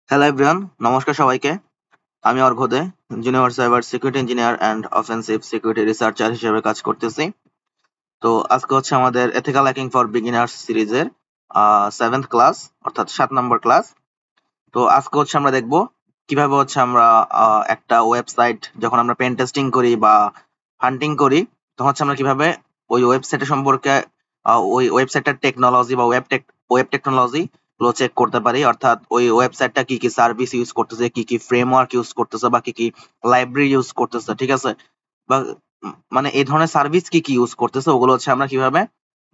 Hello everyone, নমস্কার সবাইকে। আমি Arghya De, junior cyber security engineer and offensive security researcher হিসেবে কাজ করতেছি। তো আজকে হচ্ছে আমাদের এথিক্যাল হ্যাকিং ফর বিগিনার্স সিরিজের 7th ক্লাস, অর্থাৎ 7 নম্বর ক্লাস। তো আজকে হচ্ছে আমরা দেখব কিভাবে হচ্ছে আমরা একটা ওয়েবসাইট যখন আমরা পেন টেস্টিং করি বা হান্টিং করি, তখন হচ্ছে আমরা কিভাবে ওই ওয়েবসাইটের সম্পর্কে ওই ওয়েবসাইটের টেকনোলজি বা ওয়েব টেকনোলজি গুলো চেক করতে পারি। অর্থাৎ ওই ওয়েবসাইটটা কি কি সার্ভিস ইউজ করতেছে, কি কি ফ্রেমওয়ার্ক ইউজ করতেছে বা কি কি লাইব্রেরি ইউজ করতেছে, ঠিক আছে? বা মানে এই ধরনের সার্ভিস কি কি ইউজ করতেছে ওগুলো হচ্ছে আমরা কিভাবে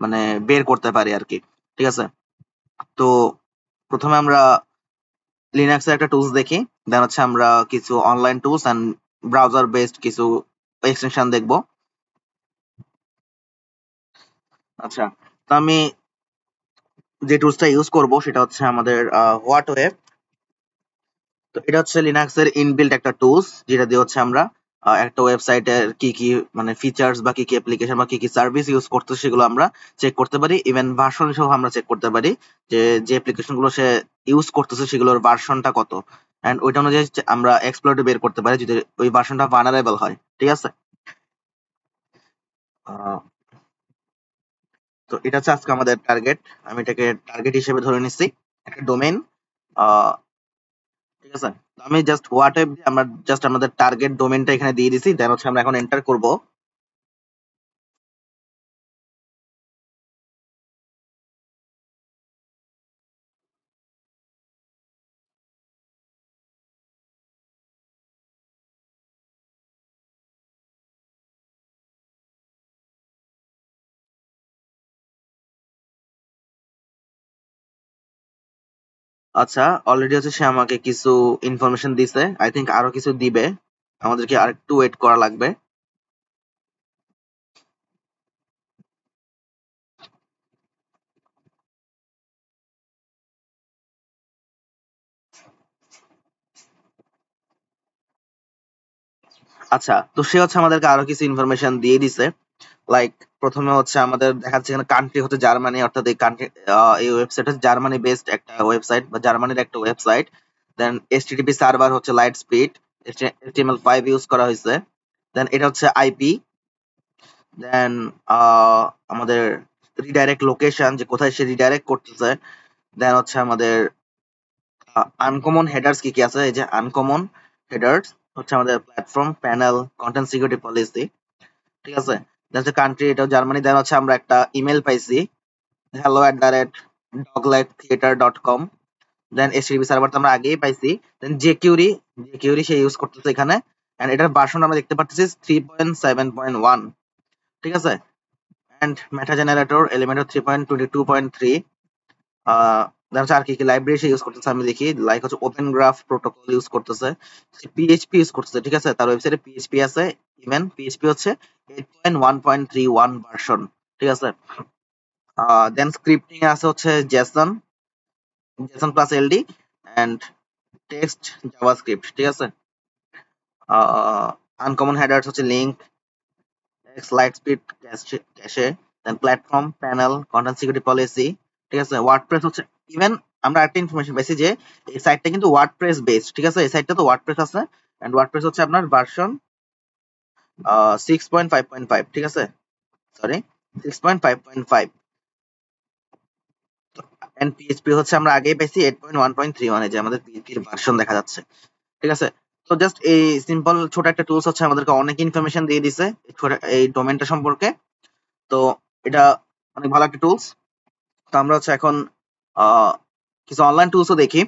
মানে বের করতে পারি আর কি, ঠিক আছে? তো প্রথমে আমরা লিনাক্সের একটা টুলস দেখি, দেন হচ্ছে আমরা কিছু online tools and browser based কিছু এক্সটেনশন দেখব। আচ্ছা, তো আমি যে টুলসটা ইউজ করব সেটা হচ্ছে আমাদের হোয়াট ওয়েব। তো এটা হচ্ছে লিনাক্সের ইনবিল্ট একটা টুলস, যেটা দিয়ে হচ্ছে আমরা একটা ওয়েবসাইটের কি কি মানে ফিচার্স বা কি কি অ্যাপ্লিকেশন বা কি কি সার্ভিস ইউজ করতেছে সেগুলো আমরা চেক করতে পারি। ইভেন ভার্সন সহ আমরা চেক করতে পারি যে যে অ্যাপ্লিকেশন গুলো সে ইউজ করতেছে সেগুলোর ভার্সনটা কত, এন্ড ওইটা অনুযায়ী আমরা এক্সপ্লয়েট বের করতে পারি যদি ওই ভার্সনটা ভালনারেবল হয়, ঠিক আছে? আহ, তো এটা হচ্ছে আজকে আমাদের টার্গেট। আমি এটাকে টার্গেট হিসেবে ধরে নিচ্ছি, একটা ডোমেইন, ঠিক আছে? তো আমি জাস্ট হোয়াট ওয়েব দিয়ে আমরা জাস্ট আমাদের টার্গেট ডোমেইনটা এখানে দিয়ে দিছি, দেন হচ্ছে আমরা এখন এন্টার করব। আচ্ছা, অলরেডি হচ্ছে সে আমাকে কিছু ইনফরমেশন দিছে, আই থিংক আরো কিছু দিবে, আমাদেরকে আরেকটু ওয়েট করা লাগবে। আচ্ছা, তো সে হচ্ছে আমাদেরকে আরো কিছু ইনফরমেশন দিয়ে দিছে। লাইক প্রথমে হচ্ছে আমাদের দেখাচ্ছে এখানে কান্ট্রি হচ্ছে জার্মানি, অর্থাৎ এই কান্ট্রি এই ওয়েবসাইট হচ্ছে জার্মানি বেসড একটা ওয়েবসাইট বা জার্মানির একটা ওয়েবসাইট। দেন এইচটিটিপি সার্ভার হচ্ছে লাইট স্পিড, HTML5 ইউজ করা হয়েছে। দেন এটা হচ্ছে আইপি। দেন আমাদের রিডাইরেক্ট লোকেশন, যে কোথায় সে রিডাইরেক্ট করতেছে। দেন হচ্ছে আমাদের আনকমন হেডার্স কি কি আছে, এই যে আনকমন হেডার্স হচ্ছে আমাদের platform, panel, content security policy, ঠিক আছে? দেন হচ্ছে কান্ট্রি, এটা জার্মানি। দেন হচ্ছে আমরা একটা ইমেল পাইছি, hello@doglighttheater.com। দেন এসটিপি সার্ভার তো আমরা আগেই পাইছি। দেন জেকিউরি সে ইউজ করতেছে এখানে, এন্ড এটার ভার্সন আমরা দেখতে পাচ্ছি 3.7.1, ঠিক আছে? And meta generator Elementor 3.22.3। আহ দেন হচ্ছে আর কি কি লাইব্রেরি সে ইউজ করতেছে আমি দেখি, লাইক হচ্ছে ওপেন গ্রাফ প্রোটোকল ইউজ করতেছে, পিএইচপি ইউজ করতেছে, ঠিক আছে? তার ওয়েবসাইটে পিএইচপি আছে, ইভেন পিএইচপি হচ্ছে 8.1.31 ভার্সন, ঠিক আছে? দেন স্ক্রিপ্টিং এ আছে হচ্ছে JSON, JSON plus LD, and text JavaScript, ঠিক আছে? আনকমন হেডার্স হচ্ছে link, LiteSpeed, cache, then platform, panel, content security policy, ঠিক আছে? ওয়ার্ডপ্রেস হচ্ছে, ইভেন আমরা একটা ইনফরমেশন পাইছি যে এই সাইটটা কিন্তু ওয়ার্ডপ্রেস বেসড, ঠিক আছে? এই সাইটটা তো ওয়ার্ডপ্রেস আছে, এন্ড ওয়ার্ডপ্রেস হচ্ছে আপনার ভার্সন 6.5.5, ঠিক আছে? সরি, 6.5.5। এন্ড পিএইচপি হচ্ছে আমরা আগেই পাইছি 8.1.31, যে আমাদের পিএইচপির ভার্সন দেখা যাচ্ছে, ঠিক আছে? তো জাস্ট এই সিম্পল ছোট একটা টুলস হচ্ছে আমাদেরকে অনেক ইনফরমেশন দিয়ে দিছে এই ডোমেনটা সম্পর্কে। তো এটা অনেক ভালো একটা টুলস। তো আমরা হচ্ছে এখন আহ, কিছু অনলাইন টুলসও দেখি,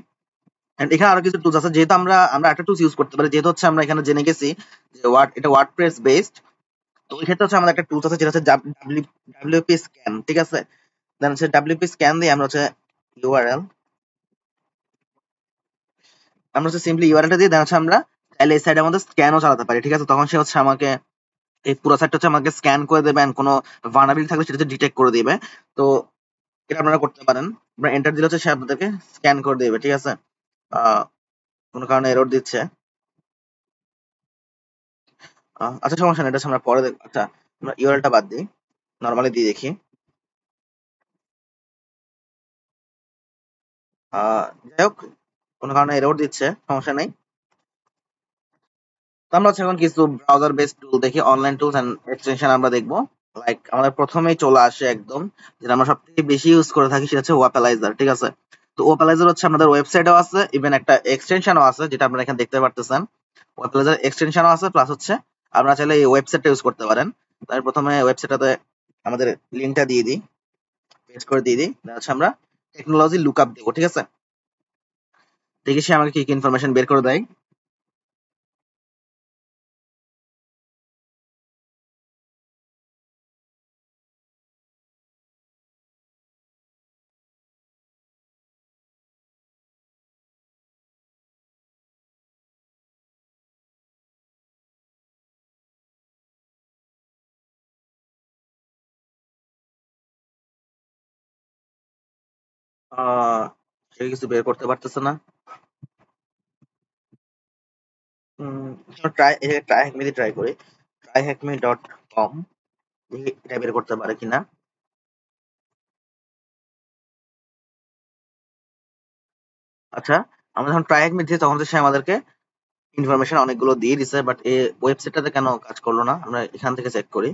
and এখানে আরো কিছু টুলস আছে। যেহেতু আমরা আমরা একটা টুলস ইউজ করতে পারি, যেহেতু হচ্ছে আমরা এখানে জেনে গেছি যে এটা ওয়ার্ডপ্রেস বেসড। তো ওই ক্ষেত্রে হচ্ছে আমাদের একটা টুলস আছে যেটা হচ্ছে ডাব্লিউপি স্ক্যান, ঠিক আছে? দেন হচ্ছে ডাব্লিউপি স্ক্যান দিয়ে আমরা হচ্ছে ইউআরএল, আমরা হচ্ছে সিম্পলি ইউআরএলটা দিয়ে দেন হচ্ছে আমরা চাইলে এই সাইডের মধ্যে স্ক্যানও চালাতে পারি, ঠিক আছে? তখন সে হচ্ছে আমাকে এই পুরো সাইটটা হচ্ছে আমাকে স্ক্যান করে দেবে, and কোনো ভালনারেবিলিটি থাকলে সেটা ডিটেক্ট করে দিবে। তো এটা আপনারা করতে পারেন। আপনারা এন্টার দিলে হচ্ছে সে আপনাদেরকে স্ক্যান করে দিবে, ঠিক আছে? আহ কোনো কারণে এরর দিচ্ছে। আচ্ছা, সমস্যা নেই, এটা হচ্ছে আমরা পরে দেখব। আচ্ছা, আমরা ইউআরএলটা বাদ দিই, নরমালি দিয়ে দেখি। যাই হোক, কোনো কারণে এরর দিচ্ছে, সমস্যা নেই। তো আমরা হচ্ছে এখন কিছু ব্রাউজার বেসড টুল দেখি, অনলাইন টুলস এন্ড এক্সটেনশন আমরা দেখবো। লাইক আমাদের প্রথমেই চলে আসে একদম যেটা আমরা সবথেকে বেশি ইউজ করে থাকি, সেটা হচ্ছে ওয়াপালাইজার। ঠিক আছে, তো ওয়াপালাইজার হচ্ছে আমাদের ওয়েবসাইটেও আছে, ইভেন একটা এক্সটেনশনও আছে যেটা আপনারা এখানে দেখতে পারতেছেন। ওয়াপালাইজার এক্সটেনশনও আছে, প্লাস হচ্ছে আপনারা চাইলে এই ওয়েবসাইটটা ইউজ করতে পারেন। তাই প্রথমে ওয়েবসাইটটাতে আমাদের লিঙ্কটা দিয়ে দিই, পেস্ট করে দিয়ে দিই, হচ্ছে আমরা টেকনোলজি লুকআপ দেবো। ঠিক আছে, দেখি সে আমাকে কি কি ইনফরমেশন বের করে দেয়। সে কিছু বের করতে পারতেছে না। ট্রাই ট্রাই হ্যাকমি দিয়ে ট্রাই করি, tryhackme.com, দেখি এটা বের করতে পারে কিনা। আচ্ছা, আমরা যখন ট্রাই হ্যাকমি দিই তখন তো সে আমাদেরকে ইনফরমেশন অনেকগুলো দিয়ে দিছে, বাট এই ওয়েবসাইটটাতে কেন কাজ করলো না, আমরা এখান থেকে চেক করি।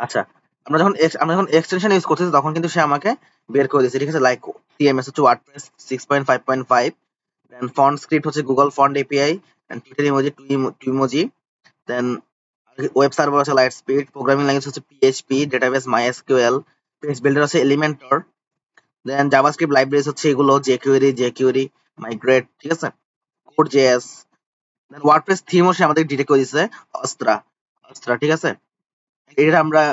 আচ্ছা, আমরা যখন এক্সটেনশন ইউজ করতেছি তখন কিন্তু সে আমাকে বের করে দিয়েছে। ঠিক আছে, লাইক সিএমএস হচ্ছে ওয়ার্ডপ্রেস 6.5.5, দেন ফন্ট স্ক্রিপ্ট হচ্ছে Google font API, and Twitter emoji to emoji, then web server হচ্ছে লাইট স্পিড, প্রোগ্রামিং ল্যাঙ্গুয়েজ হচ্ছে PHP, database MySQL, page builder হচ্ছে এলিমেন্টর, দেন জাভাস্ক্রিপ্ট লাইব্রেরিজ হচ্ছে এগুলো জেকিউরি, মাইগ্রেট। ঠিক আছে, code JS, then WordPress theme হচ্ছে আমাদের detect করে দিচ্ছে অস্ত্রা অস্ত্রা। ঠিক আছে, এটা আমরা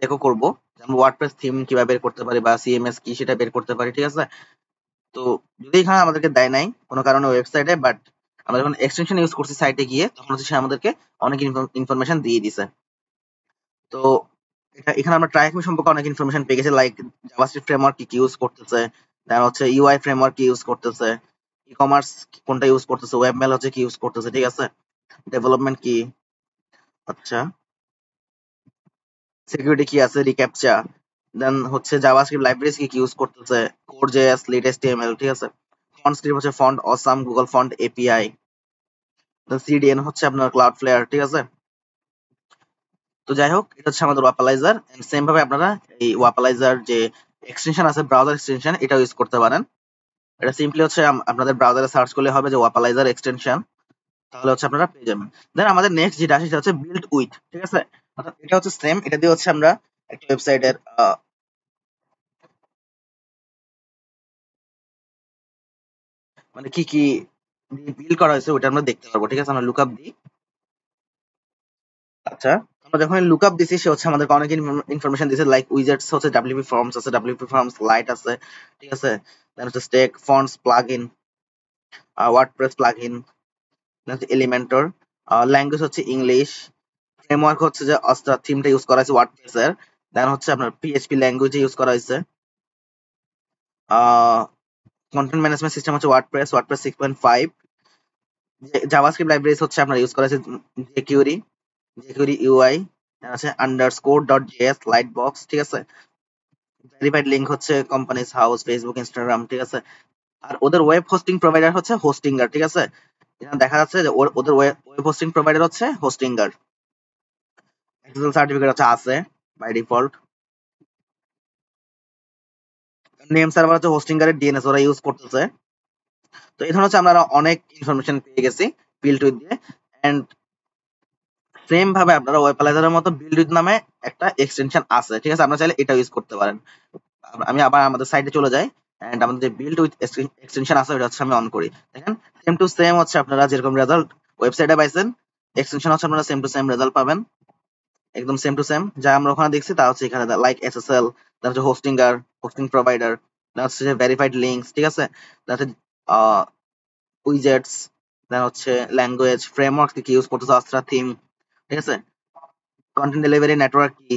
দেখো করবো যে আমরা ওয়ার্ডপ্রেস থিম কিভাবে বের করতে পারি বা সিএমএস কি সেটা বের করতে পারি। ঠিক আছে, তো যদি এখানে আমাদেরকে দেয় নাই কোনো কারণে ওয়েবসাইটে, বাট আমরা যখন এক্সটেনশন ইউজ করছি সাইটে গিয়ে তখন হচ্ছে সে আমাদেরকে অনেক ইনফরমেশন দিয়ে দিছে। তো এখানে আমরা ট্রাইকমি সম্পর্কে অনেক ইনফরমেশন পেয়ে গেছি, লাইক জাভাস্ক্রিপ্ট ফ্রেমওয়ার্ক কি ইউজ করতেছে, দেন হচ্ছে ইউআই ফ্রেমওয়ার্ক কি ইউজ করতেছে, ই কমার্স কোনটা ইউজ করতেছে, ওয়েবমেল হচ্ছে কি ইউজ করতেছে। ঠিক আছে, ডেভেলপমেন্ট কি, আচ্ছা সিকিউরিটি কি আছে, রিক্যাপচা, দেন হচ্ছে জাভাস্ক্রিপ্ট লাইব্রেরিজ কি ইউজ করতেছে, কোড জেএস, লিড এচটিএমএল। ঠিক আছে, ফন্ট স্ক্রিপ্ট হচ্ছে Font Awesome, Google font API, then CDN হচ্ছে আপনার ক্লাউড ফ্লেয়ার। ঠিক আছে, তো যাই হোক এটা হচ্ছে আমাদের ওয়াপালাইজার, এন্ড সেম ভাবে আপনারা এই ওয়াপালাইজার যে এক্সটেনশন আছে ব্রাউজার এক্সটেনশন এটা ইউজ করতে পারেন। এটা সিম্পলি হচ্ছে আপনাদের ব্রাউজারে সার্চ করলে হবে যে ওয়াপালাইজার এক্সটেনশন, তাহলে হচ্ছে আপনারা পেয়ে যাবেন। দেন আমাদের নেক্সট যেটা আসে সেটা হচ্ছে বিল্ড উইথ। ঠিক আছে, অর্থাৎ এটা হচ্ছে সেম, এটা দিয়ে হচ্ছে আমরা একটা ওয়েবসাইটের মানে কি কি বিল্ড করা হয়েছে ওটা আমরা দেখতে পারবো। ঠিক আছে, আমরা লুকআপ দিই। আচ্ছা, আমরা যখন লুকআপ দিছি সে হচ্ছে আমাদেরকে অনেক ইনফরমেশন দিয়েছে, লাইক উইজেটস হচ্ছে ডাব্লিউপি ফর্মস আছে, ডাব্লিউপি ফর্মস লাইট আছে। ঠিক আছে, দেন হচ্ছে stack fonts plugin, WordPress plugin, then হচ্ছে এলিমেন্টর, ল্যাঙ্গুয়েজ হচ্ছে ইংলিশ, ফ্রেমওয়ার্ক হচ্ছে যে অস্ত্রা থিমটা ইউজ করা হয়েছে ওয়ার্ডপ্রেস এর, দেন হচ্ছে আপনার পিএইচপি ল্যাঙ্গুয়েজ ইউজ করা হয়েছে, কন্টেন্ট ম্যানেজমেন্ট সিস্টেম হচ্ছে ওয়ার্ডপ্রেস 6.5, জাভাস্ক্রিপ্ট লাইব্রেরিজ হচ্ছে আপনার ইউজ করা হয়েছে জেকিউরি ইউআই, আছে underscore dot JS light box. ঠিক আছে, ভেরিফাইড লিংক হচ্ছে কোম্পানিজ হাউস, ফেসবুক, ইনস্টাগ্রাম। ঠিক আছে, আর ওদের ওয়েব হোস্টিং প্রোভাইডার হচ্ছে হোস্টিঙ্গার। ঠিক আছে, এখানে দেখা যাচ্ছে যে ওদের ওয়েব হোস্টিং প্রোভাইডার হচ্ছে হোস্টিঙ্গার। এসএসএল সার্টিফিকেট হচ্ছে আছে বাই ডিফল্ট। নেম সার্ভার হচ্ছে হোস্টিঙ্গারের ডিএনএস ওরা ইউজ করতেছে। তো এই ধরনের হচ্ছে আমরা অনেক ইনফরমেশন পেয়ে গেছি বিল্ড উইথ দিয়ে। এন্ড সেম ভাবে আপনারা ওয়েবলাইজারের মতো বিল্ড উইথ নামে একটা এক্সটেনশন আছে। ঠিক আছে, আপনারা চাইলে এটা ইউজ করতে পারেন। আমি আবার আমাদের সাইটে চলে যাই, এন্ড আমাদের যে বিল্ড উইথ এক্সটেনশন আছে ওটা হচ্ছে আমি অন করি। দেখেন সেম টু সেম হচ্ছে আপনারা যেরকম রেজাল্ট ওয়েবসাইটে পাইছেন, এক্সটেনশন হচ্ছে আপনারা সেম টু সেম রেজাল্ট পাবেন, একদম সেম টু সেম যা আমরা ওখানে দেখছি তা হচ্ছে এখানে, লাইক এসএসএল, তার হচ্ছে হোস্টিঙ্গার, হোস্টিং প্রোভাইডার, তার হচ্ছে ভেরিফাইড লিঙ্কস। ঠিক আছে, তার হচ্ছে উইজেটস, দেন হচ্ছে ল্যাঙ্গুয়েজ ফ্রেমওয়ার্ক কি ইউজ করতেছে অস্ত্রা থিম। ঠিক আছে, কন্টেন্ট ডেলিভারি নেটওয়ার্ক কি,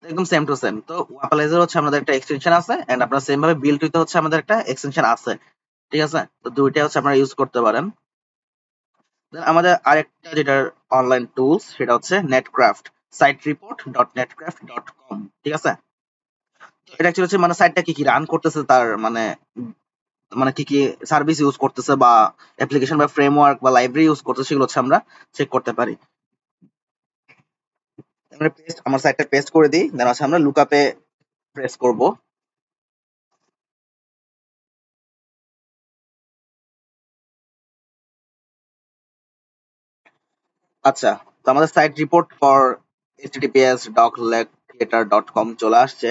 একদম সেম টু সেম। তো ওয়াপালাইজার হচ্ছে আমাদের একটা এক্সটেনশন আছে, এন্ড আপনারা সেম ভাবে বিল্ড উইথ হচ্ছে আমাদের একটা এক্সটেনশন আছে। ঠিক আছে, তো দুইটা হচ্ছে আপনারা ইউজ করতে পারেন। Then আমাদের আরেকটা যেটা অনলাইন টুলস সেটা হচ্ছে Netcraft, site report dot Netcraft dot com. ঠিক আছে, এটা অ্যাকচুয়ালি হচ্ছে মানে সাইটটা কি কি রান করতেছে, তার মানে মানে কি কি সার্ভিস ইউজ করতেছে বা অ্যাপ্লিকেশন বা ফ্রেমওয়ার্ক বা লাইব্রেরি ইউজ করতেছে, সেগুলো হচ্ছে আমরা চেক করতে পারি। আমরা পেস্ট, আমার সাইটটা পেস্ট করে দিই, দেন হচ্ছে আমরা লুকআপে প্রেস করব। আচ্ছা, তো আমাদের সাইট রিপোর্ট ফর https://doclegtheater.com চলে আসছে।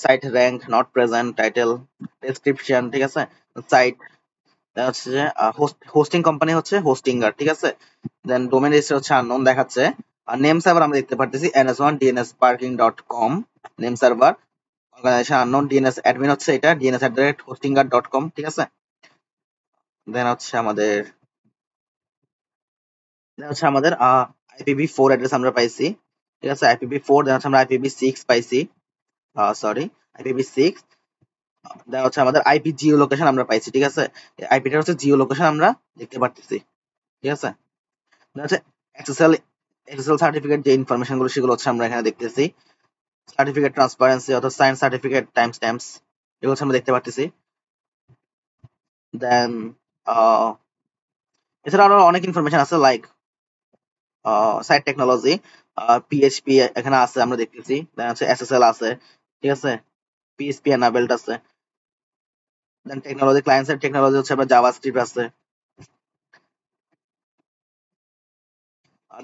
Site rank not present, title, description, ঠিক আছে। সাইট হচ্ছে যে হোস্টিং কোম্পানি হচ্ছে হোস্টিঙ্গার, ঠিক আছে। দেন ডোমেন রেজিস্টার হচ্ছে আননোন দেখাচ্ছে। আর নেম সার্ভার আমরা দেখতে পারতেছি ns1dnsparking.com name server, organisation unknown, DNS admin হচ্ছে এটা dns@hostinger.com, ঠিক আছে। দেন হচ্ছে আমাদের IPv4 অ্যাড্রেস আমরা পাইছি, ঠিক আছে। IPv4, দেন হচ্ছে আমরা IPv6 পাইছি, সরি IPv6। দেন হচ্ছে আমাদের আইপি জিও লোকেশন আমরা পাইছি, ঠিক আছে। আইপিটা হচ্ছে জিও লোকেশন আমরা দেখতে পারতেছি, ঠিক আছে। দেন হচ্ছে এসএসএল এসএসএল সার্টিফিকেট যে ইনফরমেশন গুলো সেগুলো হচ্ছে আমরা এখানে দেখতেছি। সার্টিফিকেট ট্রান্সপারেন্সি অর্থাৎ সায়েন্স সার্টিফিকেট, টাইম স্ট্যাম্পস, এগুলো হচ্ছে আমরা দেখতে পারতেছি। দেন এছাড়া আরো অনেক ইনফরমেশন আছে, লাইক সাইট টেকনোলজি, পিএইচপি এখানে আছে আমরা দেখতেছি। দেন হচ্ছে এসএসএল আছে, ঠিক আছে। পিএইচপি এনাবেলড আছে। দেন টেকনোলজি, ক্লায়েন্ট সাইড টেকনোলজি হচ্ছে আপনার জাভাস্ক্রিপ্ট আছে।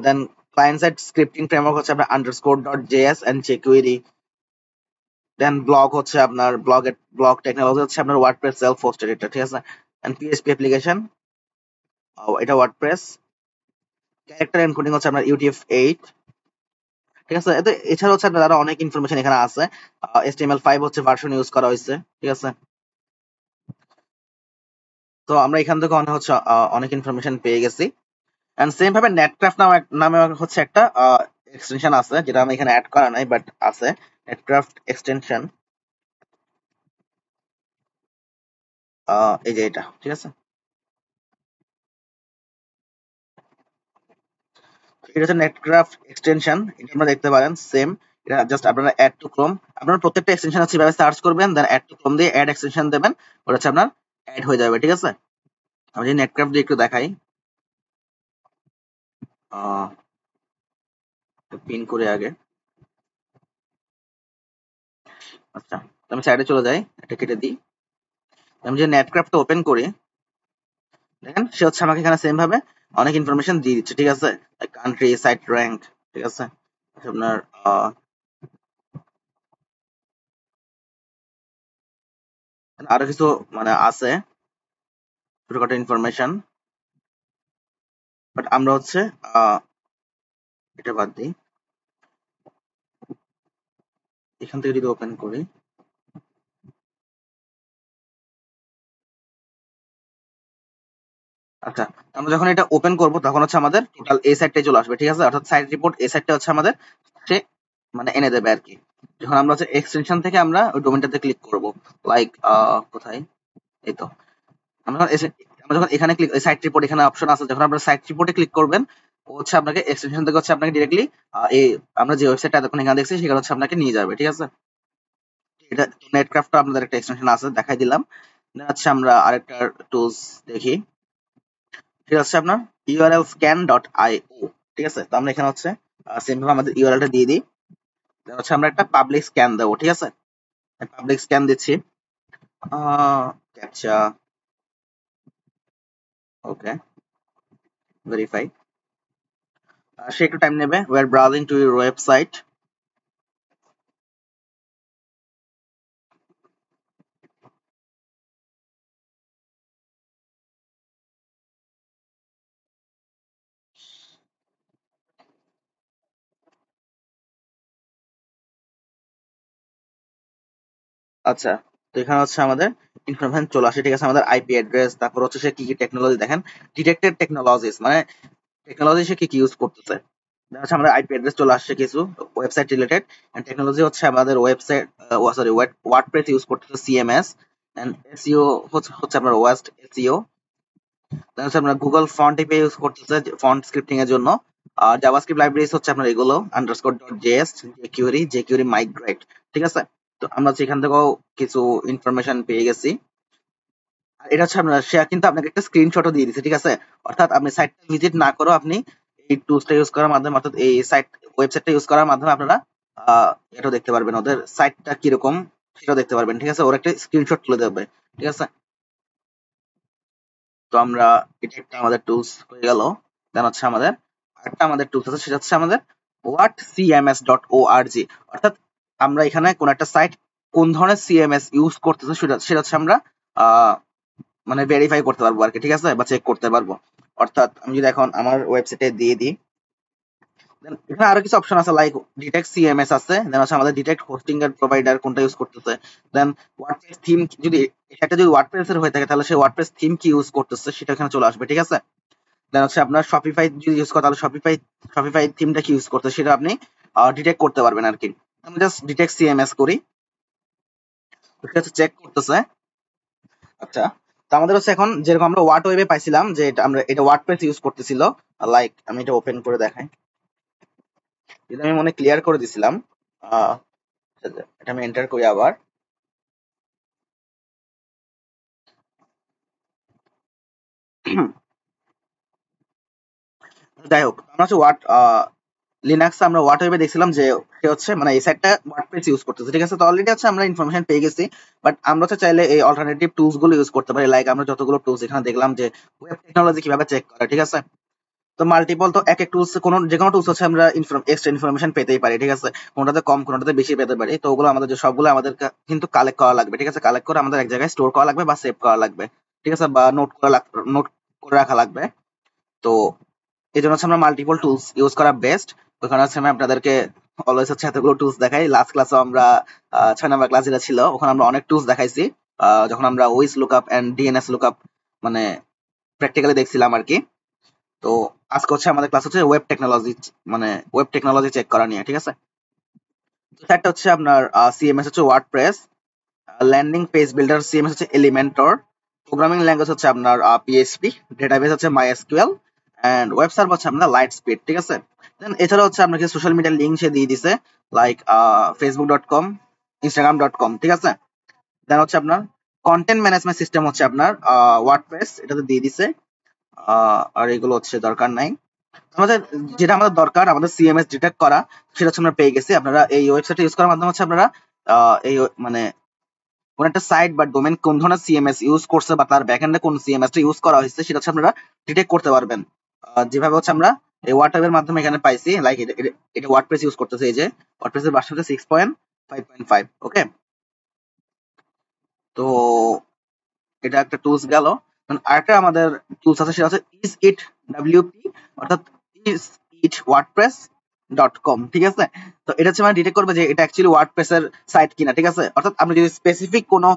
দেন ক্লায়েন্ট সাইড স্ক্রিপ্টিং ফ্রেমওয়ার্ক হচ্ছে আপনার underscore.js and jQuery। Then blog হচ্ছে আপনার ব্লগ টেকনোলজি হচ্ছে আপনার ওয়ার্ডপ্রেস সেলফ হোস্টেড, এটা ঠিক আছে। এন্ড পিএইচপি অ্যাপ্লিকেশন, এটা ওয়ার্ডপ্রেস। ক্যারেক্টার এনকোডিং হচ্ছে আপনার UTF-8, ঠিক আছে। এতে এছাড়া হচ্ছে আপনার আরো অনেক ইনফরমেশন এখানে আছে। HTML5 হচ্ছে ভার্সন ইউজ করা হয়েছে, ঠিক আছে। তো আমরা এখান থেকে অনেক ইনফরমেশন পেয়ে গেছি। এন্ড সেম ভাবে নেটক্রাফট নামে হচ্ছে একটা এক্সটেনশন আছে, যেটা আমি এখানে অ্যাড করা নাই, বাট আছে নেটক্রাফট এক্সটেনশন, এই যে এটা, ঠিক আছে। এটা হচ্ছে নেটক্রাফট এক্সটেনশন, এটা আপনারা দেখতে পারেন সেম। এটা জাস্ট আপনারা অ্যাড টু ক্রোম, আপনারা প্রত্যেকটা এক্সটেনশন হচ্ছে এভাবে সার্চ করবেন, দেন অ্যাড টু ক্রোম দিয়ে অ্যাড এক্সটেনশন দেবেন, ওটা হচ্ছে আপনার অ্যাড হয়ে যাবে, ঠিক আছে। আমি যদি নেটক্রাফট দিয়ে একটু দেখাই, পিন করে আগে। আচ্ছা, তো আমি সাইডে চলে যাই, এটা কেটে দিই। আমি যে নেটক্রাফটটা ওপেন করি, দেখেন সে হচ্ছে আমাকে এখানে সেম ভাবে অনেক ইনফরমেশন দিয়ে দিচ্ছে, ঠিক আছে। কান্ট্রি, সাইট র্যাঙ্ক, ঠিক আছে। আপনার আরো কিছু মানে আছে ছোটখাটো ইনফরমেশন, বাট আমরা হচ্ছে এটা বাদ দিই। এখান থেকে যদি ওপেন করি, আচ্ছা, আমরা যখন এটা ওপেন করব তখন হচ্ছে আমাদের টোটাল এই সাইডটাই চলে আসবে, ঠিক আছে। অর্থাৎ সাইট রিপোর্ট এই সাইডটা হচ্ছে আমাদের সে মানে এনে দেবে আর কি। যখন আমরা হচ্ছে এক্সটেনশন থেকে আমরা ওই ডোমেনটাতে ক্লিক করব, লাইক কোথায়, এই তো। আমরা যখন আমরা যখন এখানে ক্লিক, সাইট রিপোর্ট এখানে অপশন আছে, যখন আপনারা সাইট রিপোর্টে ক্লিক করবেন, ও হচ্ছে আপনাকে এক্সটেনশন থেকে হচ্ছে আপনাকে ডিরেক্টলি এই আমরা যে ওয়েবসাইটটা এতক্ষণ এখানে দেখছি সেখানে হচ্ছে আপনাকে নিয়ে যাবে, ঠিক আছে। এটা নেটক্রাফট আপনাদের একটা এক্সটেনশন আছে, দেখাই দিলাম। দেন হচ্ছে আমরা আরেকটা টুলস দেখি, ঠিক আছে, আপনার urlscan.io, ঠিক আছে। তো আমরা এখানে হচ্ছে সেম ভাবে আমাদের ইউআরএলটা দিয়ে দিই, দেন হচ্ছে আমরা একটা পাবলিক স্ক্যান দেবো, ঠিক আছে। পাবলিক স্ক্যান দিচ্ছি, ক্যাপচা, ওকে, ভেরিফাই। সে একটু টাইম নেবে, we are browsing to your website। আচ্ছা, তো এখানে হচ্ছে আমাদের ইনফরমেশন চলে আসে, ঠিক আছে। আমাদের আইপি অ্যাড্রেস, তারপর হচ্ছে সে কি কি টেকনোলজি, দেখেন ডিটেক্টেড টেকনোলজিস মানে টেকনোলজি সে কি কি ইউজ করতেছে। দেখা যাচ্ছে আমাদের আইপি অ্যাড্রেস চলে আসছে, কিছু ওয়েবসাইট রিলেটেড। এন্ড টেকনোলজি হচ্ছে আমাদের ওয়েবসাইট, সরি ওয়ার্ডপ্রেস ইউজ করতেছে, সিএমএস। এন্ড এসইও হচ্ছে আপনার ওয়াস্ট এসইও। দেখা যাচ্ছে আমরা গুগল ফন্ট এপিআই ইউজ করতেছে ফন্ট স্ক্রিপ্টিং এর জন্য। জাভাস্ক্রিপ্ট লাইব্রেরিজ হচ্ছে আপনার এগুলো আন্ডারস্কোর ডট জেএস, জেকিউরি মাইগ্রেট, ঠিক আছে। তো আমরা সেখান থেকেও কিছু ইনফরমেশন পেয়ে গেছি। আর এটা হচ্ছে আপনার সে কিন্তু আপনাকে একটা স্ক্রিনশটও দিয়ে দিচ্ছে, ঠিক আছে? অর্থাৎ আপনি সাইটটা ভিজিট না করেও আপনি এই টুলসটা ইউজ করার মাধ্যমে, অর্থাৎ এই ওয়েবসাইটটা ইউজ করার মাধ্যমে আপনারা এটা দেখতে পারবেন, ওদের সাইটটা কিরকম সেটাও দেখতে পারবেন, ঠিক আছে? ওর একটা স্ক্রিনশট তুলে দেবে, ঠিক আছে? তো আমরা এটা একটা আমাদের টুলস হয়ে গেল। দেন হচ্ছে আমাদের টুলস আছে, সেটা হচ্ছে আমাদের whatcms.org। অর্থাৎ আমরা এখানে কোন একটা সাইট কোন ধরনের সিএমএস ইউজ করতেছে সেটা হচ্ছে আমরা মানে ভেরিফাই করতে পারবো আর কি, ঠিক আছে? বা চেক করতে পারবো। অর্থাৎ আমি যদি এখন আমার ওয়েবসাইটে দিয়ে দিই, এখানে আরো কিছু অপশন আছে, লাইক ডিটেক্ট সিএমএস আছে, দেন হচ্ছে আমাদের ডিটেক্ট হোস্টিং এর প্রোভাইডার কোনটা ইউজ করতেছে, দেন ওয়ার্ডপ্রেস থিম, যদি এটা যদি ওয়ার্ডপ্রেস এর হয়ে থাকে তাহলে সেই ওয়ার্ডপ্রেস থিম কি ইউজ করতেছে সেটা এখানে চলে আসবে, ঠিক আছে? দেন হচ্ছে আপনার শপিফাই যদি ইউজ করে তাহলে শপিফাই থিমটা কি ইউজ করতে সেটা আপনি ডিটেক্ট করতে পারবেন আর কি। আমি জাস্ট ডিটেক্ট সিএমএস করি, এটা হচ্ছে চেক করতেছে। আচ্ছা, তো আমাদের হচ্ছে এখন যেরকম আমরা ওয়াট ওয়েবে পাইছিলাম যে এটা ওয়ার্ডপ্রেস ইউজ করতেছিল, লাইক আমি এটা ওপেন করে দেখাই, এটা আমি মনে ক্লিয়ার করে দিছিলাম। আহ, এটা আমি এন্টার করি আবার। যাই হোক, আমরা হচ্ছে লিনাক্সে আমরা ওয়াট ওয়েবে দেখছিলাম যে সে হচ্ছে মানে এই সাইটটা ওয়ার্ডপ্রেস ইউজ করতেছে, ঠিক আছে? তো অলরেডি হচ্ছে আমরা ইনফরমেশন পেয়ে গেছি, বাট আমরা হচ্ছে চাইলে এই অল্টারনেটিভ টুলস গুলো ইউজ করতে পারি। লাইক আমরা যতগুলো টুলস এখানে দেখলাম যে ওয়েব টেকনোলজি কিভাবে চেক করে, ঠিক আছে? তো মাল্টিপল, তো এক এক টুলস কোন যে কোনো টুলস হচ্ছে আমরা এক্সট্রা ইনফরমেশন পেতেই পারি, ঠিক আছে? কোনটাতে কম কোনটাতে বেশি পেতে পারি। তো ওগুলো আমাদের যে সবগুলো আমাদের কিন্তু কালেক্ট করা লাগবে, ঠিক আছে? কালেক্ট করে আমাদের এক জায়গায় স্টোর করা লাগবে বা সেভ করা লাগবে, ঠিক আছে? বা নোট করে রাখা লাগবে। তো এই জন্য হচ্ছে আমরা মাল্টিপল টুলস ইউজ করা বেস্ট। ওখানে হচ্ছে আমি আপনাদেরকে অলওয়েজ হচ্ছে এতগুলো টুলস দেখাই। লাস্ট ক্লাসে আমরা 6 নম্বর ক্লাস যেটা ছিল ওখানে আমরা অনেক টুলস দেখাইছি, যখন আমরা ওইস লুকআপ এন্ড ডিএনএস লুকআপ মানে প্র্যাকটিক্যালি দেখছিলাম আর কি। তো আজকে হচ্ছে আমাদের ক্লাস হচ্ছে ওয়েব টেকনোলজি চেক করা নিয়ে, ঠিক আছে? তো একটা হচ্ছে আপনার সিএমএস হচ্ছে WordPress, landing page builder CMS হচ্ছে এলিমেন্টর, প্রোগ্রামিং ল্যাঙ্গুয়েজ হচ্ছে আপনার পিএইচপি, ডেটাবেস হচ্ছে মাইএসকিউএল, এন্ড ওয়েব সার্ভার হচ্ছে আপনার লাইট স্পিড, ঠিক আছে? দেন এছাড়া হচ্ছে আপনাকে সোশ্যাল মিডিয়ার লিঙ্ক সে দিয়ে দিছে, লাইক facebook.com, instagram.com, ঠিক আছে? দেন হচ্ছে আপনার কন্টেন্ট ম্যানেজমেন্ট সিস্টেম হচ্ছে আপনার ওয়ার্ডপ্রেস, এটাতে দিয়ে দিছে। আর এগুলো হচ্ছে দরকার নাই আমাদের। যেটা আমাদের দরকার আমাদের সিএমএস ডিটেক্ট করা, সেটা হচ্ছে আমরা পেয়ে গেছি। আপনারা এই ওয়েবসাইটটা ইউজ করার মাধ্যমে হচ্ছে আপনারা এই মানে কোন একটা সাইট বা ডোমেন কোন ধরনের সিএমএস ইউজ করছে বা তার ব্যাকএন্ডে কোন সিএমএস টা ইউজ করা হয়েছে সেটা হচ্ছে আপনারা ডিটেক্ট করতে পারবেন। যেভাবে হচ্ছে আমরা এই ওয়ার্ডপ্রেসের মাধ্যমে এখানে পাইছি, লাইক এটা ওয়ার্ডপ্রেস ইউজ করতেছে, এই যে ওয়ার্ডপ্রেসের ভার্সন হচ্ছে 6.5.5, ওকে? তো এটা একটা টুলস গেল। আরেকটা আমাদের টুলস আছে, সেটা হচ্ছে ইজ ইট ডাব্লিউপি, অর্থাৎ is it WordPress dot com, ঠিক আছে? তো এটা হচ্ছে মানে ডিটেক্ট করবে যে এটা অ্যাকচুয়ালি ওয়ার্ডপ্রেস এর সাইট কিনা, ঠিক আছে? অর্থাৎ আপনি যদি স্পেসিফিক কোনো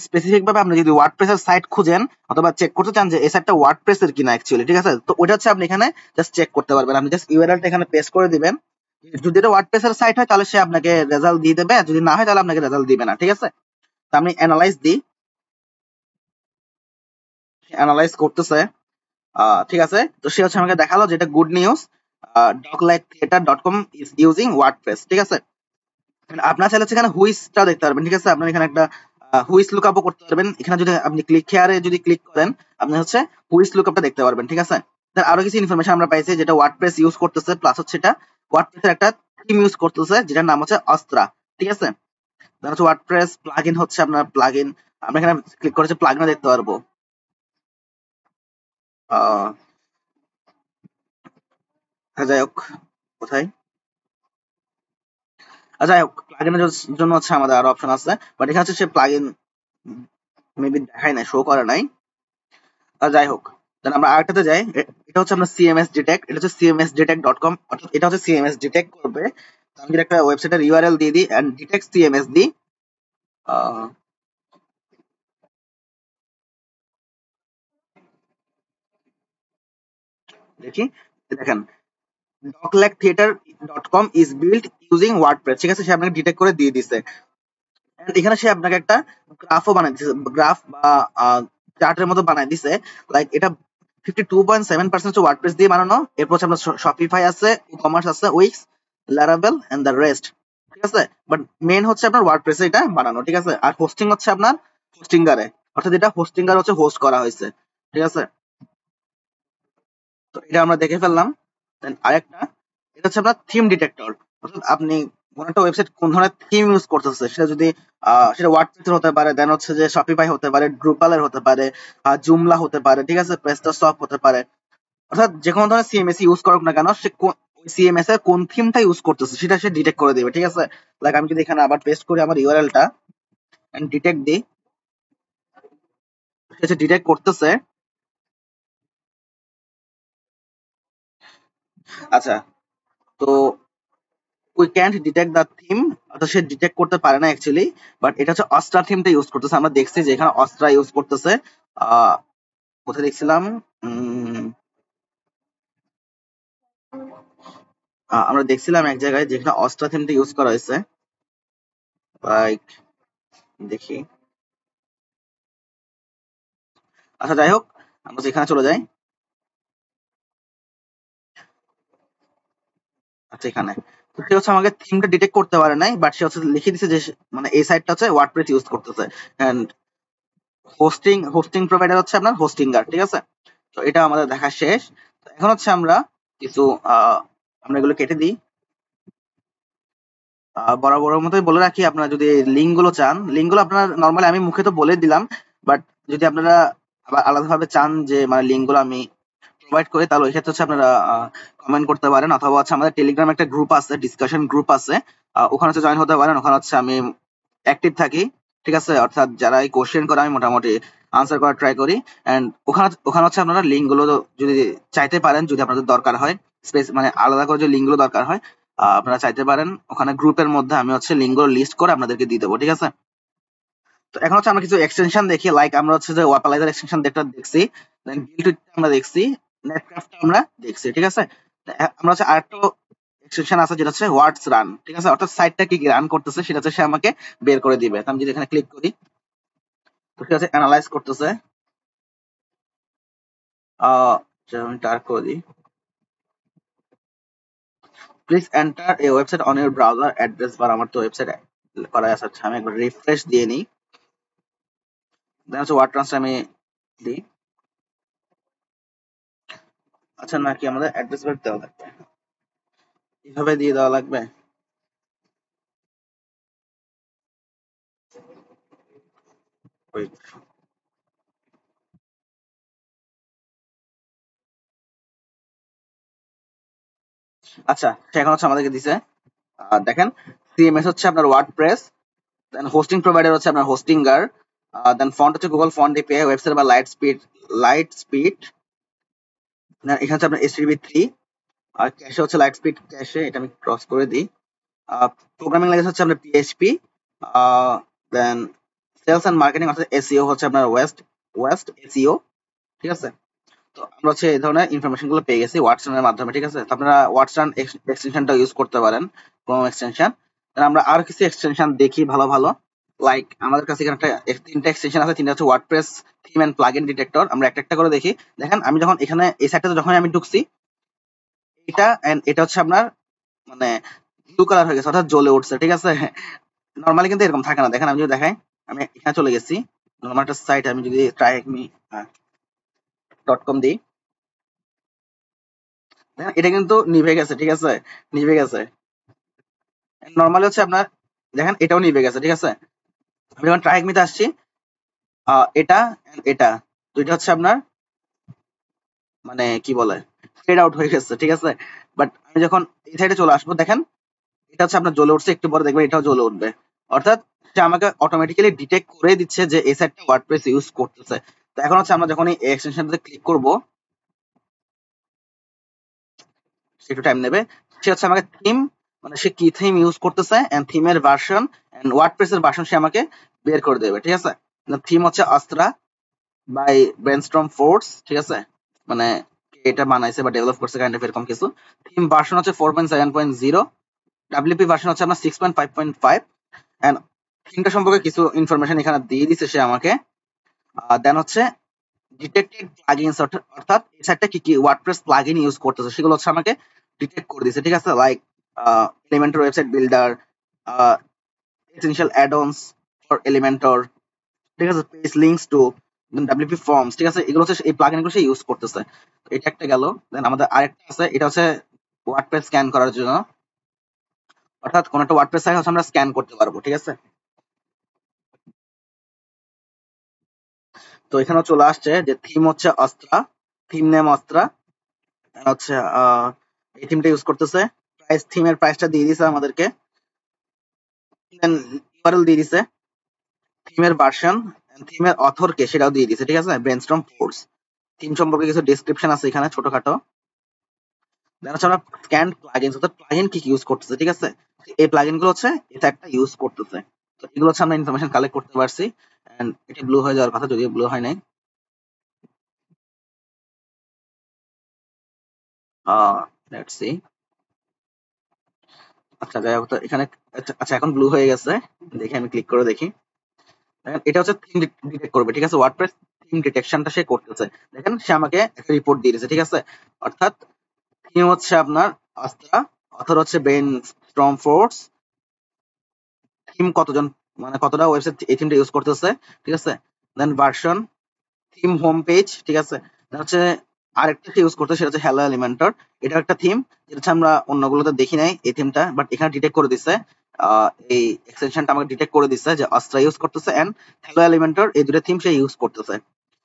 স্পেসিফিক ভাবে আপনি যদি ওয়ার্ডপ্রেস এর সাইট খুঁজেন অথবা চেক করতে চান যে এই সাইটটা ওয়ার্ডপ্রেস এর কিনা অ্যাকচুয়ালি, ঠিক আছে? তো ওটা হচ্ছে আপনি এখানে জাস্ট চেক করতে পারবেন। আপনি জাস্ট ইউআরএলটা এখানে পেস্ট করে দিবেন। যদি এটা ওয়ার্ডপ্রেস এর সাইট হয় তাহলে সে আপনাকে রেজাল্ট দিয়ে দেবে, যদি না হয় তাহলে আপনাকে রেজাল্ট দিবে না, ঠিক আছে? তো আমি অ্যানালাইজ দিই, অ্যানালাইজ করতেছে। ঠিক আছে? তো সে হচ্ছে আমাকে দেখালো যে এটা good news, doclighttheater.com is using WordPress, ঠিক আছে? আপনার চাইলে হচ্ছে এখানে হুইসটা দেখতে পারবেন, ঠিক আছে? আপনার এখানে একটা হুইস লুকআপও করতে পারবেন। এখানে যদি আপনি যদি ক্লিক করেন আপনি হচ্ছে হুইস লুকআপটা দেখতে পারবেন, ঠিক আছে? আরো কিছু ইনফরমেশন আমরা পাইছি, যেটা ওয়ার্ডপ্রেস ইউজ করতেছে, প্লাস হচ্ছে এটা ওয়ার্ডপ্রেসের একটা থিম ইউজ করতেছে যেটার নাম হচ্ছে অস্ত্রা, ঠিক আছে? দেন হচ্ছে ওয়ার্ডপ্রেস প্লাগইন হচ্ছে আপনার প্লাগইন, আমরা এখানে ক্লিক করে প্লাগইনও দেখতে পারবো। যাই হোক, কোথায়, যাই হোক, প্লাগইনের জন্য হচ্ছে আমাদের আরো অপশন আছে, বাট এখানে হচ্ছে সে প্লাগইন মেবি দেখায় নাই, শো করে নাই। যাই হোক, দেন আমরা আরেকটাতে যাই। এটা হচ্ছে আমরা সিএমএস ডিটেক্ট, এটা হচ্ছে cmsdetect.com, অর্থাৎ এটা হচ্ছে সিএমএস ডিটেক্ট করবে। আমি যদি একটা ওয়েবসাইটের ইউআরএল দিয়ে দিই এন্ড ডিটেক্ট সিএমএস দিই, দেখি, দেখেন doclighttheater.com is built using WordPress, ঠিক আছে? সে আপনাকে ডিটেক্ট করে দিয়ে দিছে। এখানে সে আপনাকে একটা গ্রাফও বানাই দিছে, গ্রাফ বা চার্টের মতো বানাই দিছে। লাইক এটা 52.7% হচ্ছে ওয়ার্ডপ্রেস দিয়ে বানানো। এরপর হচ্ছে আপনার শপিফাই আছে, ই কমার্স আছে, Wix, Laravel and the rest, ঠিক আছে। বাট মেন হচ্ছে আপনার ওয়ার্ডপ্রেসে এটা বানানো, ঠিক আছে। আর হোস্টিং হচ্ছে আপনার হোস্টিঙ্গারে, অর্থাৎ এটা হোস্টিঙ্গার হচ্ছে হোস্ট করা হয়েছে, ঠিক আছে। তো এটা আমরা দেখে ফেললাম। দেন আরেকটা, এটা হচ্ছে আপনার থিম ডিটেক্টর, অর্থাৎ আপনি কোন একটা ওয়েবসাইট কোন ধরনের থিম ইউজ করতেছে, সেটা যদি সেটা ওয়ার্ডপ্রেসের হতে পারে, দেন হচ্ছে যে শপিফাই হতে পারে, ড্রুপালের হতে পারে, জুমলা হতে পারে, ঠিক আছে, প্রেস্টাশপ হতে পারে, অর্থাৎ যে কোনো ধরনের সিএমএস ইউজ করুক না কেন, সে ওই সিএমএস এর কোন থিমটা ইউজ করতেছে সেটা সে ডিটেক্ট করে দিবে, ঠিক আছে। লাইক আমি যদি এখানে আবার পেস্ট করি আমার ইউআরএলটা এন্ড ডিটেক্ট দিই, সে ডিটেক্ট করতেছে। আচ্ছা, তো we can't detect the theme, অর্থাৎ সে ডিটেক্ট করতে পারে না অ্যাকচুয়ালি, বাট এটা হচ্ছে অস্ট্রা থিমটা ইউজ করতেছে। আমরা দেখছি যে এখানে অস্ট্রা ইউজ করতেছে। আহ কোথায় দেখছিলাম, আমরা দেখছিলাম এক জায়গায় যেখানে অস্ট্রা থিমটা ইউজ করা হয়েছে, লাইক দেখি। আচ্ছা যাই হোক, আমরা এখানে চলে যাই। আচ্ছা এখানে তো সে হচ্ছে আমাকে থিমটা ডিটেক্ট করতে পারে নাই, বাট সে হচ্ছে লিখে দিছে যে মানে এই সাইটটা হচ্ছে ওয়ার্ডপ্রেস ইউজ করতেছে, এন্ড হোস্টিং প্রোভাইডার হচ্ছে আপনার হোস্টিঙ্গার, ঠিক আছে। তো এটা আমাদের দেখা শেষ। তো এখন হচ্ছে আমরা কিছু আমরা এগুলো কেটে দিই। বরাবরের মতোই বলে রাখি, আপনারা যদি লিঙ্ক গুলো চান, লিঙ্ক গুলো আপনার নর্মালি আমি মুখে তো বলে দিলাম, বাট যদি আপনারা আবার আলাদাভাবে চান যে মানে লিঙ্ক গুলো আমি প্রোভাইড করি, তাহলে ওই ক্ষেত্রে হচ্ছে আপনারা কমেন্ট করতে পারেন, অথবা হচ্ছে আমাদের টেলিগ্রাম একটা গ্রুপ আছে, ডিসকাশন গ্রুপ আছে, ওখানে হচ্ছে জয়েন হতে পারেন। ওখানে হচ্ছে আমি অ্যাক্টিভ থাকি, ঠিক আছে, অর্থাৎ যারা এই কোশ্চেন করে আমি মোটামুটি আনসার করার ট্রাই করি। এন্ড ওখানে ওখানে হচ্ছে আপনারা লিঙ্ক গুলো যদি চাইতে পারেন, যদি আপনাদের দরকার হয়, স্পেস মানে আলাদা করে যে লিঙ্ক গুলো দরকার হয়, আপনারা চাইতে পারেন। ওখানে গ্রুপের মধ্যে আমি হচ্ছে লিঙ্ক গুলো লিস্ট করে আপনাদেরকে দিয়ে দেবো, ঠিক আছে। তো এখন হচ্ছে আমরা কিছু এক্সটেনশন দেখি, লাইক আমরা হচ্ছে যে ওয়াপালাইজার এক্সটেনশন দেখছি, দেন বিল্ড আমরা দেখছি, নেটক্রাফট আমরা দেখছি, ঠিক আছে। আমরা হচ্ছে আরেকটা এক্সটেনশন আছে যেটা হচ্ছে ওয়ার্ডস রান, ঠিক আছে, অর্থাৎ সাইটটা কি রান করতেছে সেটা হচ্ছে সে আমাকে বের করে দিবে। তো আমি যদি এখানে ক্লিক করি, তো ঠিক আছে অ্যানালাইজ করতেছে। আমি টার্ক করে দিই, please enter a website on your browser address bar. আমার তো ওয়েবসাইট করা আছে, আচ্ছা আমি একবার রিফ্রেশ দিয়ে নিই। দেন হচ্ছে ওয়ার্ড ট্রান্সফার আমি দিই। আচ্ছা নাকি আমাদের অ্যাড্রেস বার দেওয়া লাগবে, এভাবে দিয়ে দেওয়া লাগবে। Wait. আচ্ছা এখন হচ্ছে আমাদেরকে দিছে, দেখেন সিএমএস হচ্ছে আপনার ওয়ার্ডপ্রেস, দেন হোস্টিং প্রোভাইডার হচ্ছে আপনার হোস্টিঙ্গার, দেন ফন্ট হচ্ছে গুগল ফন্ট এপিআই, ওয়েবসাইট বা লাইট স্পিড, এখানে হচ্ছে আপনার HTTP3, আর ক্যাশে হচ্ছে লাইট স্পিড ক্যাশে, এটা আমি ক্রস করে দিই। প্রোগ্রামিং ল্যাঙ্গুয়েজ হচ্ছে আপনার PHP, then sales and marketing অর্থাৎ এসইও হচ্ছে আপনার ওয়েস্ট এসইও, ঠিক আছে। তো আমরা হচ্ছে এই ধরনের ইনফরমেশন গুলো পেয়ে গেছি ওয়াটসনের মাধ্যমে, ঠিক আছে। তো আপনারা ওয়াটসন এক্সটেনশনটা ইউজ করতে পারেন, ক্রোম এক্সটেনশন। আমরা আর কিছু এক্সটেনশন দেখি ভালো ভালো, লাইক আমাদের কাছে এখানে একটা তিনটা এক্সটেনশন আছে, তিনটা হচ্ছে WordPress theme and plugin detector. আমরা একটা একটা করে দেখি। দেখেন আমি যখন এখানে এই সাইটটাতে যখন আমি ঢুকছি, এটা এন্ড এটা হচ্ছে আপনার মানে ব্লু কালার হয়ে গেছে, অর্থাৎ জ্বলে উঠছে, ঠিক আছে। নরমালি কিন্তু এরকম থাকে না। দেখেন আমি যদি দেখাই, আমি এখানে চলে গেছি, নরমাল একটা সাইট আমি যদি tryme.com দিই, দেখেন এটা কিন্তু নিভে গেছে, ঠিক আছে, নিভে গেছে। নরমালি হচ্ছে আপনার দেখেন এটাও নিভে গেছে, ঠিক আছে। আমি যখন ট্রাইকমিতে আসছি, এটা and এটা দুইটা হচ্ছে আপনার মানে কি বলে ফেড আউট হয়ে গেছে, ঠিক আছে। বাট আমি যখন এই সাইডে চলে আসবো, দেখেন এটা হচ্ছে আপনার জ্বলে উঠছে, একটু পরে দেখবেন এটাও জ্বলে উঠবে, অর্থাৎ সে আমাকে অটোমেটিক্যালি ডিটেক্ট করে দিচ্ছে যে এই সাইডটা ওয়ার্ডপ্রেস ইউজ করতেছে। তো এখন হচ্ছে আমরা যখন এই এক্সটেনশনটাতে ক্লিক করব, সে একটু টাইম নেবে। সে হচ্ছে আমাকে থিম মানে সে কি থিম ইউজ করতেছে এন্ড থিমের ভার্সন এন্ড ওয়ার্ডপ্রেস এর ভার্সন সে আমাকে বের করে দেবে, ঠিক আছে। থিম হচ্ছে অস্ত্রা বাই ব্রেনস্টর্ম ফোর্স, ঠিক আছে, মানে কে এটা বানাইছে বা ডেভেলপ করছে কাইন্ড অফ এরকম কিছু। থিম ভার্সন হচ্ছে 4.7.0, ডাব্লিউপি ভার্সন হচ্ছে আপনার 6.5.5, এন্ড থিমটা সম্পর্কে কিছু ইনফরমেশন এখানে দিয়ে দিছে সে আমাকে। দেন হচ্ছে ডিটেক্টেড প্লাগইনস, অর্থাৎ এই সাইটটা কি কি ওয়ার্ডপ্রেস প্লাগইন ইউজ করতেছে সেগুলো হচ্ছে আমাকে ডিটেক্ট করে দিয়েছে, ঠিক আছে। Like Elementor website builder, essential add-ons for Elementor, ঠিক আছে, page links to WP forms, ঠিক আছে, এগুলো হচ্ছে এই প্লাগইন গুলো সে ইউজ করতেছে। তো এটা একটা গেল। দেন আমাদের আরেকটা আছে, এটা হচ্ছে ওয়ার্ডপ্রেস স্ক্যান করার জন্য, অর্থাৎ কোন একটা ওয়ার্ডপ্রেস সাইট হচ্ছে আমরা স্ক্যান করতে পারবো, ঠিক আছে। তো এখানে চলে আসছে যে থিম হচ্ছে অস্ত্রা, থিম নেম অস্ত্রা, হচ্ছে এই থিমটা ইউজ করতেছে। প্রাইস, থিমের প্রাইসটা দিয়ে দিছে আমাদেরকে, দেন ইউআরএল দিয়ে দিছে, থিমের ভার্সন, থিমের অথরকে সেটাও দিয়ে দিছে, ঠিক আছে, ব্রেনস্টর্ম ফোর্স। থিম সম্পর্কে কিছু ডেসক্রিপশন আছে এখানে ছোটখাটো। দেন হচ্ছে আমরা স্ক্যান প্লাগইনস, অর্থাৎ প্লাগইন কি কি ইউজ করতেছে, ঠিক আছে, এই প্লাগইন গুলো হচ্ছে এটা একটা ইউজ করতেছে। তো এগুলো হচ্ছে আমরা ইনফরমেশন কালেক্ট করতে পারছি। এন্ড এটা ব্লু হয়ে যাওয়ার কথা, যদিও ব্লু হয় নাই। Let's see. আচ্ছা যাই হোক, তো এখানে আচ্ছা এখন ব্লু হয়ে গেছে, দেখি আমি ক্লিক করে দেখি। দেখেন এটা হচ্ছে থিম ডিটেক্ট করবে, ঠিক আছে, ওয়ার্ডপ্রেস থিম ডিটেকশনটা সে করতেছে। দেখেন সে আমাকে একটা রিপোর্ট দিয়ে দিয়েছে, ঠিক আছে, অর্থাৎ থিম হচ্ছে আপনার আস্ত্রা, অথর হচ্ছে ব্রেন স্টর্ম ফোর্স, থিম কতজন, মানে কতটা ওয়েবসাইট এই থিমটা ইউজ করতেছে, ঠিক আছে, দেন ভার্সন, থিম হোম পেজ, ঠিক আছে, দেন হচ্ছে আরেকটা ইউজ করতে, সেটা হচ্ছে হ্যালো এলিমেন্টর। এটা একটা থিম যেটা হচ্ছে আমরা অন্যগুলোতে দেখি নাই এই থিমটা, বাট এখানে ডিটেক্ট করে দিচ্ছে, এই এক্সটেনশনটা আমাকে ডিটেক্ট করে দিচ্ছে যে অস্ত্রা ইউজ করতেছে এন্ড হ্যালো এলিমেন্টর, এই দুটো থিম সে ইউজ করতেছে।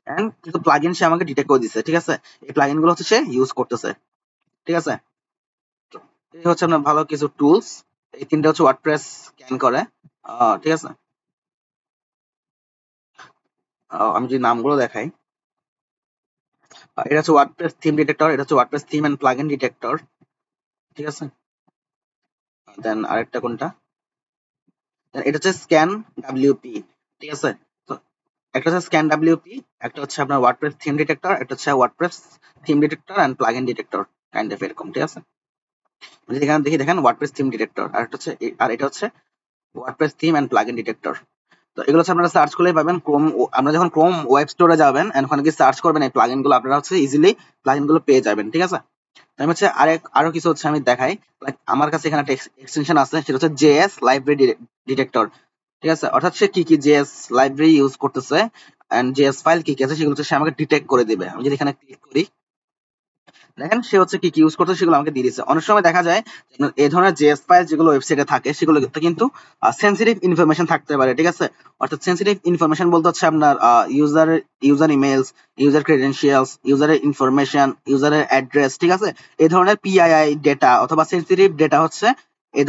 এন্ড কিছু প্লাগইন সে আমাকে ডিটেক্ট করে দিচ্ছে, ঠিক আছে, এই প্লাগইন গুলো হচ্ছে সে ইউজ করতেছে, ঠিক আছে। তো এই হচ্ছে আপনার ভালো কিছু টুলস, এই তিনটা হচ্ছে ওয়ার্ডপ্রেস স্ক্যান করে, ঠিক আছে। আমি যদি নামগুলো দেখাই, এটা হচ্ছে ওয়ার্ডপ্রেস থিম ডিটেক্টর, এটা হচ্ছে WordPress theme and plugin detector, ঠিক আছে। দেন আরেকটা কোনটা, Then এটা হচ্ছে স্ক্যান ডাব্লিউপি, ঠিক আছে। তো একটা হচ্ছে স্ক্যান ডাব্লিউপি, একটা হচ্ছে আপনার ওয়ার্ডপ্রেস থিম ডিটেক্টর, একটা হচ্ছে WordPress theme detector and plugin detector, kind of এরকম, ঠিক আছে। যদি এখানে দেখি, দেখেন ওয়ার্ডপ্রেস থিম ডিটেক্টর, আর একটা হচ্ছে আর এটা হচ্ছে WordPress theme and plugin detector. তো এগুলো হচ্ছে আপনারা সার্চ করলেই পাবেন। ক্রোম, আমরা যখন ক্রোম ওয়েব স্টোরে যাবেন ওখানে গিয়ে সার্চ করবেন এই প্লাগইন গুলো, আপনারা হচ্ছে ইজিলি প্লাগইন গুলো পেয়ে যাবেন, ঠিক আছে। আমি হচ্ছে আরো কিছু হচ্ছে আমি দেখাই, লাইক আমার কাছে এখানে একটা এক্সটেনশন আছে, সেটা হচ্ছে জেএস লাইব্রেরি ডিটেক্টর, ঠিক আছে, অর্থাৎ সে কি কি জেএস লাইব্রেরি ইউজ করতেছে এন্ড জেএস ফাইল কি কি আছে সেগুলো হচ্ছে সে আমাকে ডিটেক্ট করে দিবে। আমি যদি এখানে ক্লিক করি, দেখেন সে হচ্ছে কি কি ইউজ করতে, সেগুলো আমাকে দিয়ে দিচ্ছে। অনেক সময় দেখা যায় এই ধরনের জেএস ফাইল যেগুলো ওয়েবসাইটে থাকে সেগুলো কিন্তু সেন্সিটিভ ইনফরমেশন থাকতে পারে, ঠিক আছে, অর্থাৎ সেন্সিটিভ ইনফরমেশন বলতে হচ্ছে আপনার ইউজার ইমেলস, ইউজার ক্রেডেনশিয়ালস, ইউজারের ইনফরমেশন, ইউজারের অ্যাড্রেস, ঠিক আছে, এই ধরনের পিআইআই ডেটা অথবা সেন্সিটিভ ডেটা হচ্ছে এই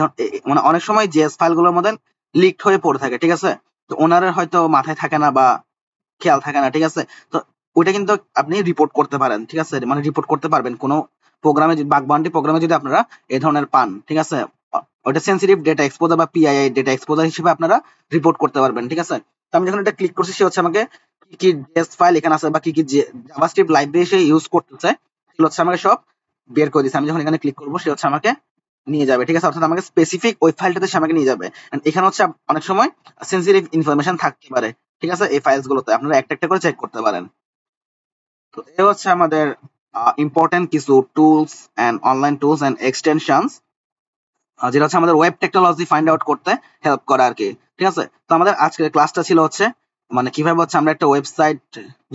মানে অনেক সময় জেএস ফাইলগুলোর মধ্যে লিকড হয়ে পড়ে থাকে, ঠিক আছে। তো ওনার হয়তো মাথায় থাকে না বা খেয়াল থাকে না, ঠিক আছে। তো ওইটা কিন্তু আপনি রিপোর্ট করতে পারেন, ঠিক আছে, মানে রিপোর্ট করতে পারবেন কোনো প্রোগ্রামে, বাগ বাউন্ডি প্রোগ্রামে যদি আপনারা এই ধরনের পান, ঠিক আছে, ওটা সেন্সিটিভ ডেটা এক্সপোজার বা পিআইআই ডেটা এক্সপোজার হিসেবে আপনারা রিপোর্ট করতে পারবেন, ঠিক আছে। তো আমি যখন এটা ক্লিক করছি, সে হচ্ছে আমাকে কি কি জেএস ফাইল এখানে আছে বা কি কি জাভাস্ক্রিপ্ট লাইব্রেরি সে ইউজ করতেছে সেগুলো হচ্ছে আমাকে সব বের করে দিচ্ছে। আমি যখন এখানে ক্লিক করবো, সে হচ্ছে আমাকে নিয়ে যাবে, ঠিক আছে, অর্থাৎ আমাকে স্পেসিফিক ওই ফাইলটাতে সে আমাকে নিয়ে যাবে। এখানে হচ্ছে অনেক সময় সেন্সিটিভ ইনফরমেশন থাকতে পারে, ঠিক আছে, এই ফাইলস গুলোতে আপনারা একটা একটা করে চেক করতে পারেন। তো এই হচ্ছে আমাদের ইম্পর্টেন্ট কিছু tools and online tools and extensions, যেটা হচ্ছে আমাদের ওয়েব টেকনোলজি ফাইন্ড আউট করতে হেল্প করে আর কি, ঠিক আছে। তো আমাদের আজকের ক্লাসটা ছিল হচ্ছে মানে কিভাবে হচ্ছে আমরা একটা ওয়েবসাইট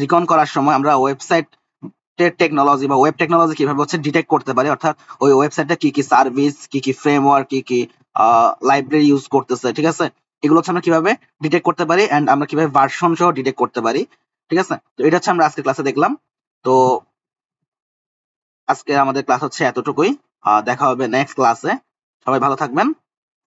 রিকন করার সময় আমরা ওয়েবসাইট টেকনোলজি বা ওয়েব টেকনোলজি কিভাবে হচ্ছে ডিটেক্ট করতে পারি, অর্থাৎ ওই ওয়েবসাইটটা কি কি সার্ভিস, কি কি ফ্রেমওয়ার্ক, কি কি লাইব্রেরি ইউজ করতেছে, ঠিক আছে, এগুলো হচ্ছে আমরা কিভাবে ডিটেক্ট করতে পারি এন্ড আমরা কিভাবে ভার্সন সহ ডিটেক্ট করতে পারি, ঠিক আছে। তো এটা হচ্ছে আমরা আজকে ক্লাসে দেখলাম। তো আজকে আমাদের ক্লাস হচ্ছে এতটুকুই, দেখা হবে নেক্সট ক্লাসে। সবাই ভালো থাকবেন।